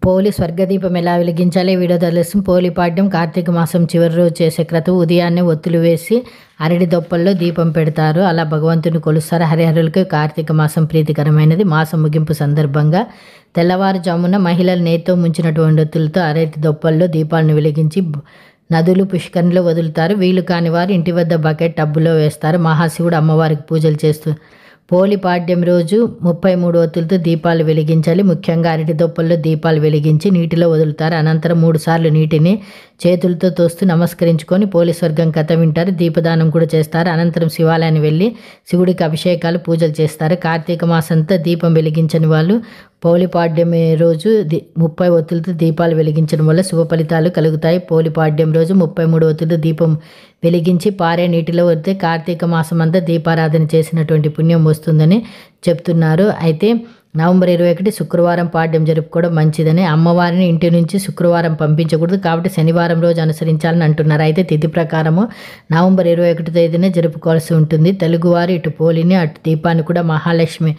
పోలి స్వర్గదీపం ఎలా వెలిగించాలి వీడియో తెలుస్తుంది. పోలి పాడ్యం కార్తీక మాసం చివరి రోజు చేసే క్రతువు. ఉదయాన్నే ఒత్తులు వేసి అరటి దొప్పల్లో దీపం పెడతారు. అలా భగవంతుని కొలుస్తారు. హరిహరులకు కార్తీక మాసం ప్రీతికరమైనది. మాసం ముగింపు సందర్భంగా తెల్లవారుజామున మహిళలు నేతితో ముంచినటువంటి ఒత్తులతో అరటి దొప్పల్లో దీపాలను వెలిగించి నదులు పుష్కరిణిలో వదులుతారు. వీలు కాని వారు ఇంటి వద్ద బకెట్ టబ్బులో వేస్తారు. మహాశివుడు అమ్మవారికి పూజలు చేస్తూ పోలి పాడ్యం రోజు 33 ఒత్తులతో దీపాలు వెలిగించాలి. ముఖ్యంగా అరటి దొప్పల్లో దీపాలు వెలిగించి నీటిలో వదులుతారు. అనంతరం 3 సార్లు నీటిని చేతులతో తోస్తూ నమస్కరించుకొని పోలి స్వర్గం కథ వింటారు. దీపదానం కూడా చేస్తారు. అనంతరం శివాలయాన్ని వెళ్ళి శివుడికి అభిషేకాలు పూజలు చేస్తారు. కార్తీక మాసంతా దీపం వెలిగించని వాళ్ళు పోలిపాడ్యం రోజు 30 ఒత్తులతో దీపాలు వెలిగించడం వల్ల శుభ ఫలితాలు కలుగుతాయి. పోలిపాడ్యం రోజు 33 ఒత్తులతో దీపం వెలిగించి పారే నీటిలో వస్తే కార్తీక మాసం అంతా దీపారాధన చేసినటువంటి పుణ్యం వస్తుందని చెప్తున్నారు. అయితే నవంబర్ 21 శుక్రవారం పాడ్యం జరుపుకోవడం మంచిదని, అమ్మవారిని ఇంటి నుంచి శుక్రవారం పంపించకూడదు కాబట్టి శనివారం రోజు అనుసరించాలని అంటున్నారు. అయితే తిథి ప్రకారము నవంబర్ 21 తేదీనే జరుపుకోవాల్సి ఉంటుంది. తెలుగువారు ఇటు పోలిని అటు దీపాన్ని కూడా మహాలక్ష్మి